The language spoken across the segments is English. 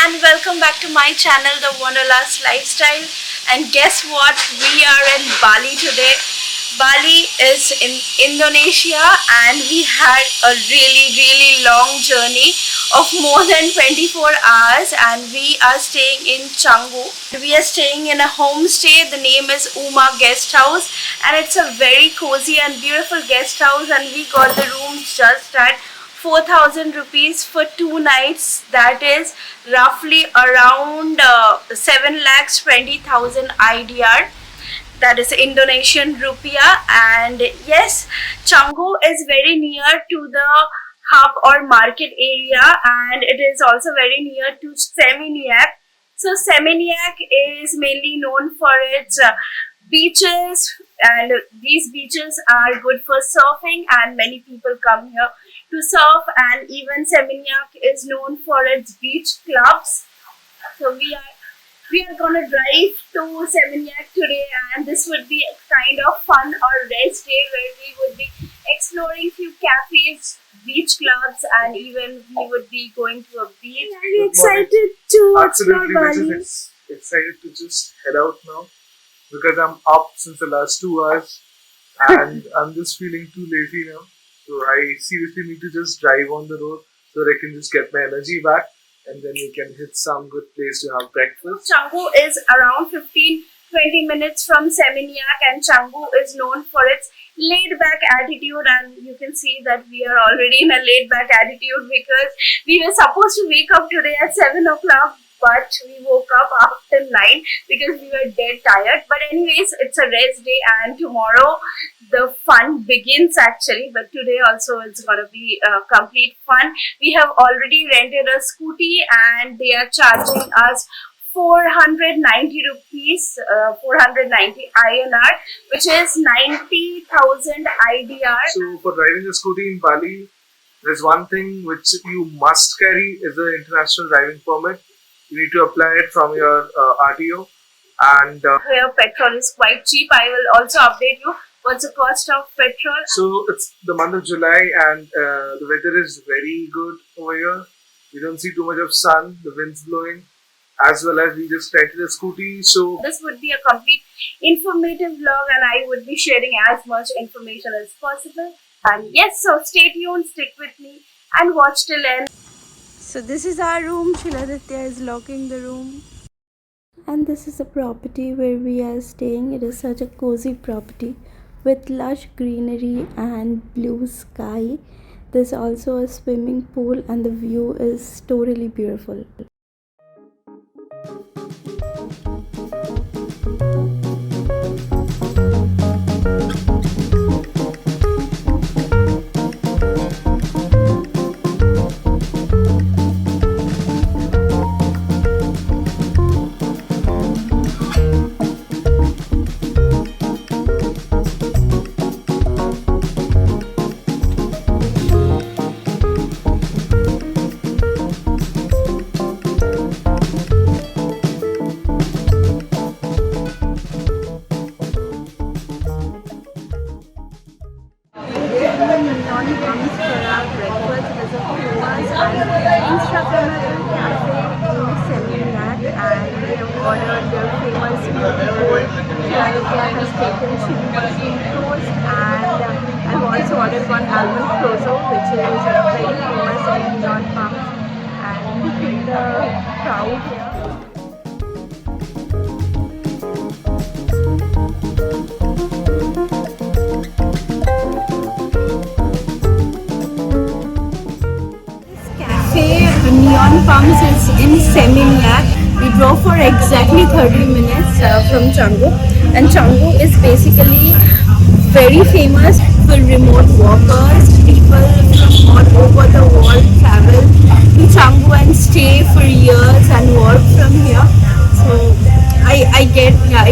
and welcome back to my channel, The Wanderlust Lifestyle. And guess what? We are in Bali today. Bali is in Indonesia, and we had a really long journey of more than 24 hours, and we are staying in Canggu. We are staying in a homestay. The name is Uma Guest House, and it's a very cozy and beautiful guest house, and we got the rooms just at 4,000 rupees for 2 nights. That is roughly around 7,20,000 IDR. That is Indonesian rupiah. And yes, Canggu is very near to the hub or market area, and it is also very near to Seminyak. So Seminyak is mainly known for its beaches, and these beaches are good for surfing, and many people come here to surf. And even Seminyak is known for its beach clubs. So we are gonna drive to Seminyak today, and this would be a kind of fun or rest day where we would be exploring few cafes, beach clubs, and even we would be going to a beach. Very excited to explore Absolutely, Bali. excited to just head out now because I'm up since the last 2 hours and I'm just feeling too lazy now. So I seriously need to just drive on the road so that I can just get my energy back, and then we can hit some good place to have breakfast. Canggu is around 15-20 minutes from Seminyak, and Canggu is known for its laid back attitude, and you can see that we are already in a laid back attitude because we were supposed to wake up today at 7 o'clock, but we woke up after 9 because we were dead tired. But anyways, it's a rest day, and tomorrow the fun begins actually, but today also it's gonna be complete fun. We have already rented a scooty, and they are charging us 490 rupees, 490 INR, which is 90,000 IDR. So for driving a scooty in Bali, there's one thing which you must carry is the international driving permit. You need to apply it from your RTO, and Here petrol is quite cheap. I will also update you what's the cost of petrol. so it's the month of July, and the weather is very good over here. We don't see too much of sun, the wind's blowing, as well as we just rented a scooty. So This would be a complete informative vlog, and I would be sharing as much information as possible. And yes, so stay tuned, stick with me, and watch till end. So this is our room. Shiladitya is locking the room. And this is a property where we are staying. It is such a cozy property with lush greenery and blue sky. There's also a swimming pool, and the view is totally beautiful. Neon comes for our breakfast. It is a famous and Instagrammable cafe in Seminyak, and we have ordered their famous smoothie bowl. Shiladitya has taken chili mushroom toast, and I've also ordered one almond croissant, which is very famous in Neon Pumps. And look at the crowd here. Neon Pumps is in Seminyak. We drove for exactly 30 minutes from Canggu, and Canggu is basically very famous for remote workers. People from all over the world travel to Canggu and stay for years and work from here. So I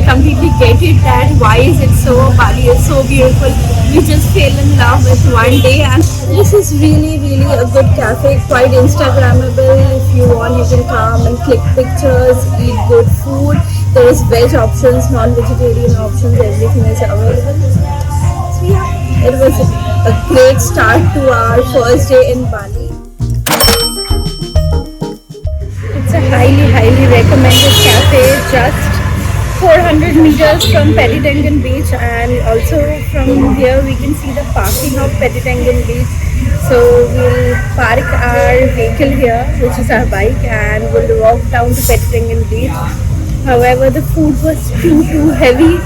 completely get it that why is it so, Bali is so beautiful. You just fell in love with one day, and this is really a good cafe, quite Instagrammable. If you want, you can come and click pictures, eat good food. There is veg options, non-vegetarian options, everything is available. So yeah, it was a great start to our first day in Bali. It's a highly recommended cafe just 400 meters from Petitangan Beach, and also from here we can see the parking of Petitangan Beach. So we'll park our vehicle here, which is our bike, and we'll walk down to Petitangan Beach. However, the food was too heavy.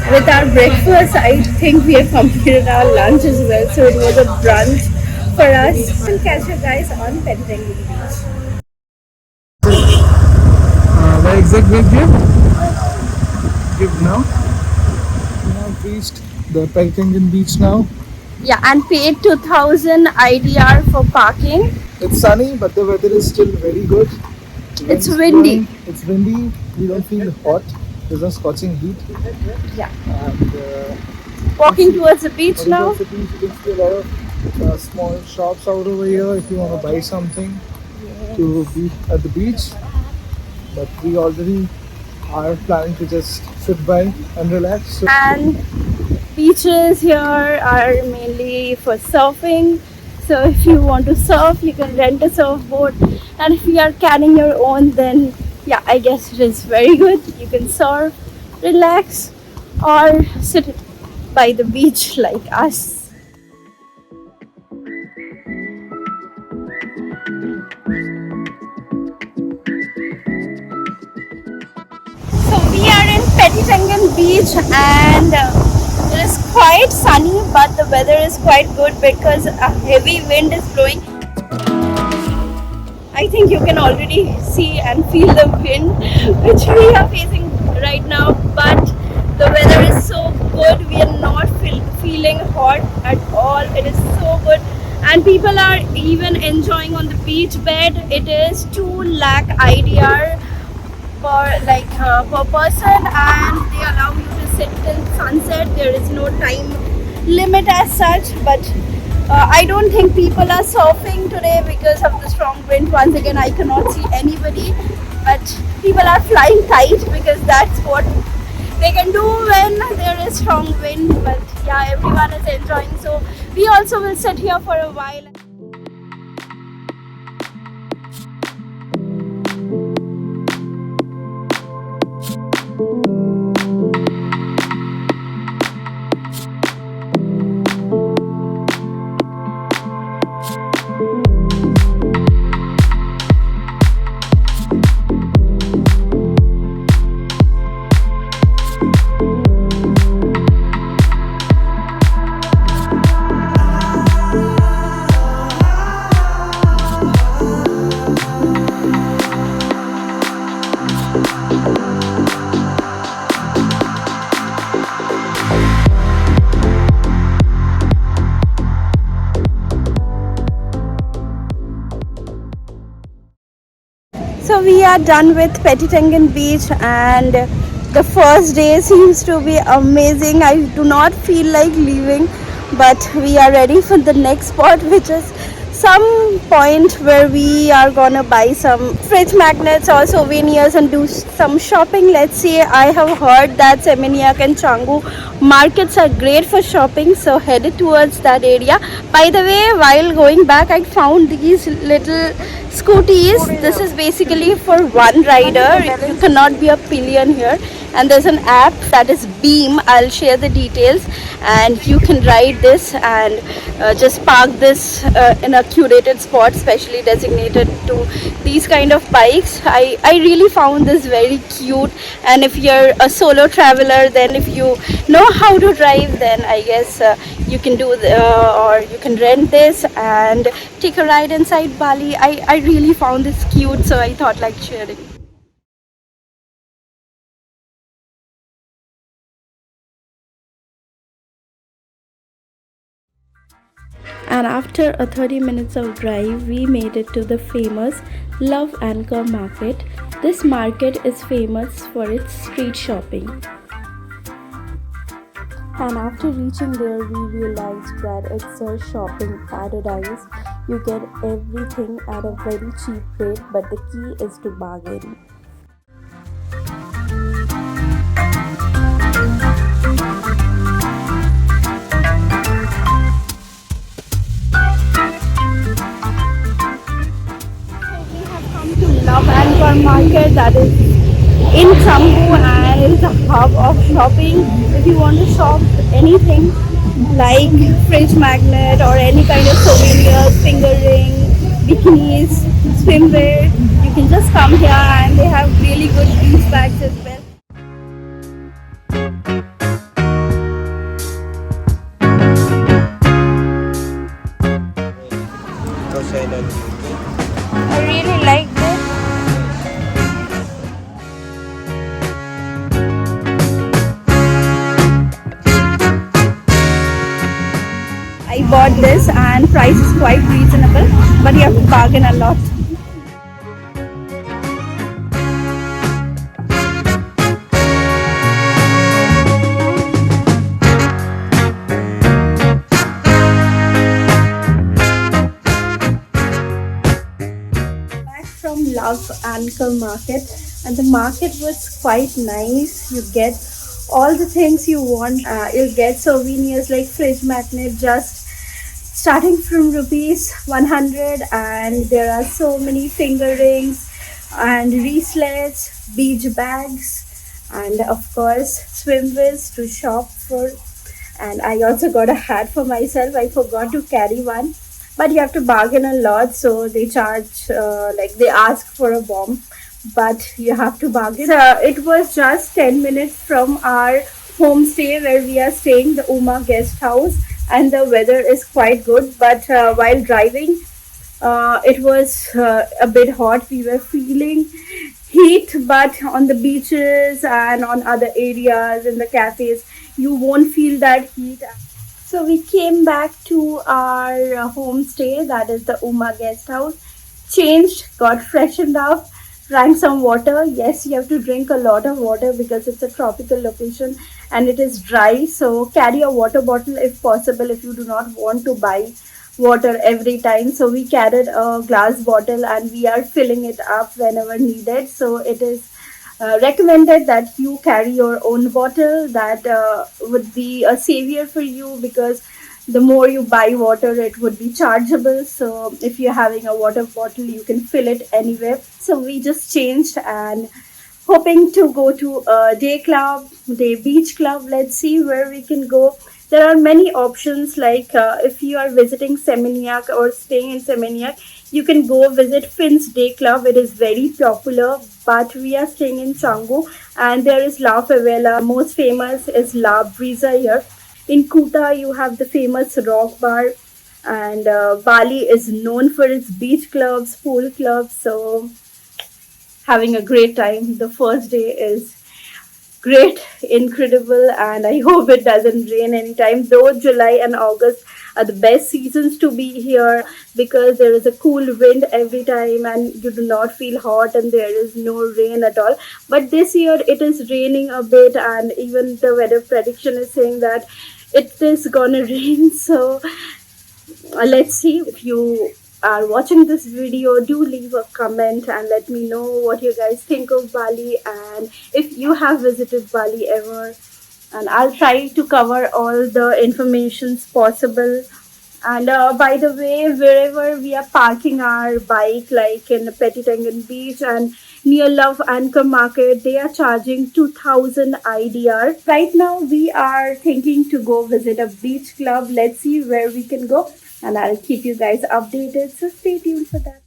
With our breakfast, I think we have completed our lunch as well. So it was a brunch for us. We'll catch you guys on Petitangan Beach. The exact way give now. We have reached the Pelkangan beach now. Yeah, and paid 2000 IDR for parking. It's sunny, but the weather is still very good. The It's wind's windy. blowing. It's windy. We don't feel hot. There's no scorching heat. Yeah. And Walking towards the beach when you now. go to the beach, you can see a lot of small shops out over here if you want to buy something to be at the beach. But we already are planning to just sit by and relax. So And beaches here are mainly for surfing. So if you want to surf, you can rent a surfboard. And if you are carrying your own, then yeah, I guess it is very good. You can surf, relax, or sit by the beach like us. So we are in Petitangan Beach, and it is quite sunny, but the weather is quite good because a heavy wind is blowing. I think you can already see and feel the wind which we are facing right now, but the weather is so good. We are not feeling hot at all. It is so good, and people are even enjoying on the beach bed. It is 2 lakh IDR per person, and they allow you to sit till sunset. There is no time limit as such, but I don't think people are surfing today because of the strong wind. Once again, I cannot see anybody, but people are flying kite because that's what they can do when there is strong wind. But yeah, everyone is enjoying, so we also will sit here for a while. So we are done with Petitangan Beach, and the first day seems to be amazing. I do not feel like leaving, but we are ready for the next spot, which is some point where we are gonna buy some fridge magnets or souvenirs and do some shopping. Let's see. I have heard that Seminyak and Canggu markets are great for shopping, so headed towards that area. By the way, while going back, I found these little scooties. This is basically for one rider. You cannot be a pillion here, and there's an app that is Beam. I'll share the details, and you can ride this and just park this in a curated spot specially designated to these kind of bikes. I really found this very cute, and if you're a solo traveler, then if you know how to drive, then I guess you can do or you can rent this and take a ride inside Bali. I really found this cute, so I thought like sharing. And after a 30 minutes of drive, we made it to the famous Love Anchor Market. This market is famous for its street shopping. And after reaching there, we realized that it's a shopping paradise. You get everything at a very cheap rate, but the key is to bargain. Love Farm Market that is in Canggu, and it is a hub of shopping. If you want to shop anything like fridge magnet or any kind of souvenirs, finger ring, bikinis, swimwear, you can just come here, and they have really good beach bags as well. I really like this. I bought this and price is quite reasonable, but you have to bargain a lot. Back from Love Anchor Market, and the market was quite nice. You get all the things you want. You'll get souvenirs like fridge magnet just starting from rupees 100, and there are so many finger rings and wristlets, beach bags, and of course swimwears to shop for. And I also got a hat for myself. I forgot to carry one, but you have to bargain a lot, so they charge like they ask for a bomb, but you have to bargain. It was just 10 minutes from our homestay where we are staying, the Uma guest house, and the weather is quite good. But while driving, it was a bit hot. We were feeling heat, but on the beaches and on other areas in the cafes, you won't feel that heat. So we came back to our homestay, that is the Uma guest house, changed, got freshened up, drank some water. Yes, you have to drink a lot of water because it's a tropical location and it is dry. So carry a water bottle if possible, if you do not want to buy water every time. So we carried a glass bottle and we are filling it up whenever needed. So it is recommended that you carry your own bottle. That would be a savior for you, because the more you buy water, it would be chargeable. So if you're having a water bottle, you can fill it anywhere. So we just changed and hoping to go to a day club, day beach club. Let's see where we can go. There are many options, like if you are visiting Seminyak or staying in Seminyak, you can go visit Finn's Day Club. It is very popular, but we are staying in Canggu, and there is La Favela. Most famous is La Brisa here. In Kuta, you have the famous Rock Bar, and Bali is known for its beach clubs, pool clubs. So having a great time. The first day is great, incredible, and I hope it doesn't rain anytime. Though July and August are the best seasons to be here, because there is a cool wind every time and you do not feel hot and there is no rain at all. But this year it is raining a bit, and even the weather prediction is saying that it is gonna rain. So let's see. If you are watching this video, do leave a comment and let me know what you guys think of Bali, and if you have visited Bali ever. And I'll try to cover all the informations possible. And by the way, wherever we are parking our bike, like in Petitangan Beach and near Love Anchor Market, they are charging 2000 IDR. Right now, we are thinking to go visit a beach club. Let's see where we can go, and I'll keep you guys updated. So stay tuned for that.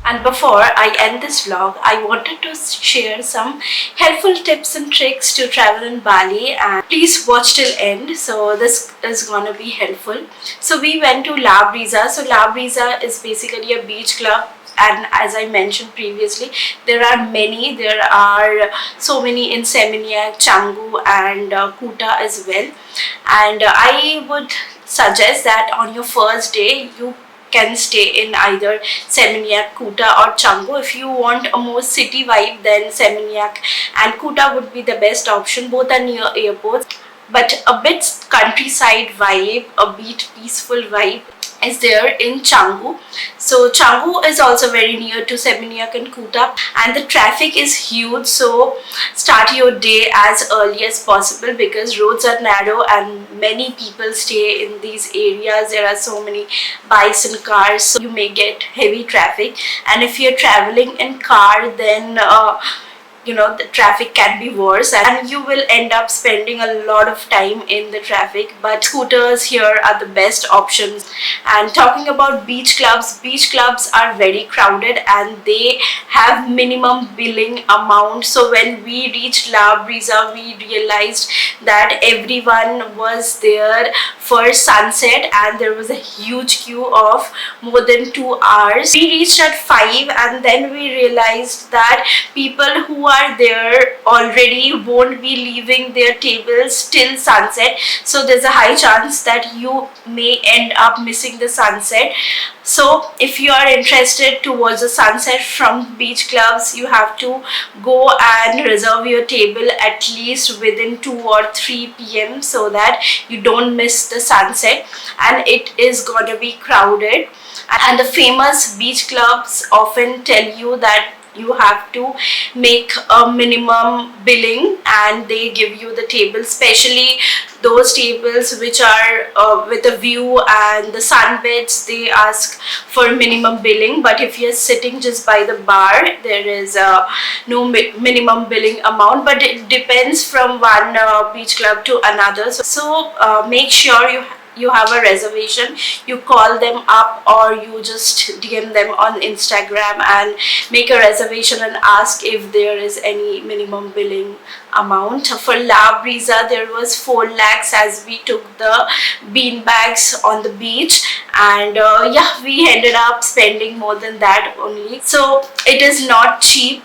And before I end this vlog, I wanted to share some helpful tips and tricks to travel in Bali, and please watch till end. So this is gonna be helpful. So we went to La Brisa. So La Brisa is basically a beach club, and as I mentioned previously, there are many. There are so many in Seminyak, Canggu, and Kuta as well. And I would suggest that on your first day, you can stay in either Seminyak, Kuta or Canggu. If you want a more city vibe, then Seminyak and Kuta would be the best option. Both are near airports, but a bit countryside vibe, a bit peaceful vibe is there in Canggu. So Canggu is also very near to Seminyak and Kuta, and the traffic is huge, so start your day as early as possible because roads are narrow and many people stay in these areas. There are so many bikes and cars, so you may get heavy traffic. And if you're traveling in car, then the traffic can be worse and you will end up spending a lot of time in the traffic. But scooters here are the best options. And talking about beach clubs are very crowded and they have minimum billing amount. So when we reached La Brisa, we realized that everyone was there for sunset and there was a huge queue of more than 2 hours. We reached at 5 and then we realized that people who are there already won't be leaving their tables till sunset, so there's a high chance that you may end up missing the sunset. So if you are interested towards the sunset from beach clubs, you have to go and reserve your table at least within 2 or 3 p.m. so that you don't miss the sunset, and it is gonna be crowded. And the famous beach clubs often tell you that you have to make a minimum billing and they give you the table, especially those tables which are with a view and the sunbeds. They ask for minimum billing, but if you're sitting just by the bar, there is no minimum billing amount, but it depends from one beach club to another. So make sure you have a reservation. You call them up or you just DM them on Instagram and make a reservation and ask if there is any minimum billing amount. For La Brisa, there was 4 lakhs as we took the bean bags on the beach, and we ended up spending more than that only. So it is not cheap.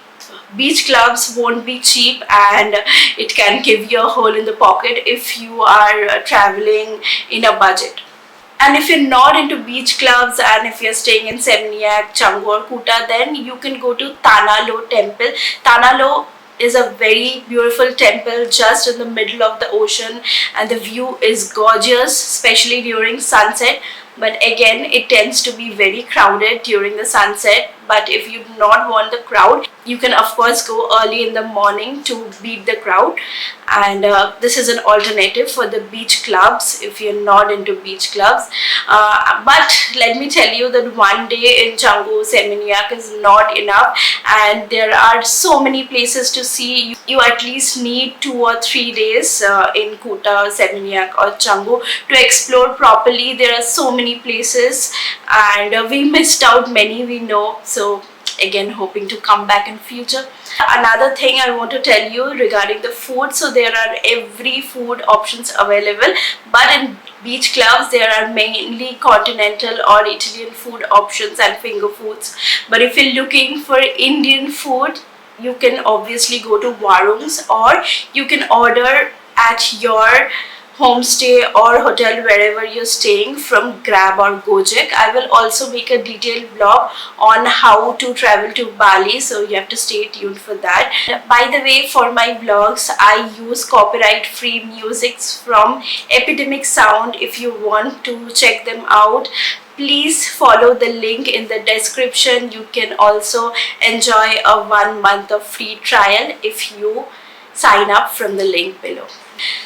Beach clubs won't be cheap and it can give you a hole in the pocket if you are traveling in a budget. And if you're not into beach clubs and if you're staying in Seminyak, Canggu or Kuta, then you can go to Tanah temple. Tanah is a very beautiful temple just in the middle of the ocean and the view is gorgeous, especially during sunset. But again, it tends to be very crowded during the sunset. But if you do not want the crowd, you can of course go early in the morning to beat the crowd. And this is an alternative for the beach clubs if you're not into beach clubs. But let me tell you that one day in Canggu, Seminyak is not enough, and there are so many places to see. You at least need 2 or 3 days in Kuta, Seminyak or Canggu to explore properly. There are so many places and we missed out many, we know. So again, hoping to come back in future. Another thing I want to tell you regarding the food, so there are every food options available, but in beach clubs there are mainly continental or Italian food options and finger foods. But if you're looking for Indian food, you can obviously go to Warung's or you can order at your homestay or hotel wherever you're staying from Grab or Gojek. I will also make a detailed vlog on how to travel to Bali, so you have to stay tuned for that. By the way, for my vlogs I use copyright free musics from Epidemic Sound. If you want to check them out, please follow the link in the description. You can also enjoy a 1 month of free trial if you sign up from the link below.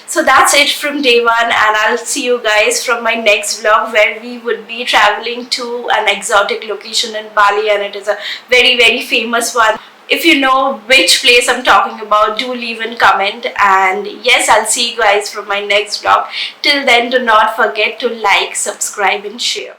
So that's it from day one, and I'll see you guys from my next vlog where we would be traveling to an exotic location in Bali, and it is a very famous one. If you know which place I'm talking about, do leave a comment, and yes, I'll see you guys from my next vlog. Till then, do not forget to like, subscribe and share.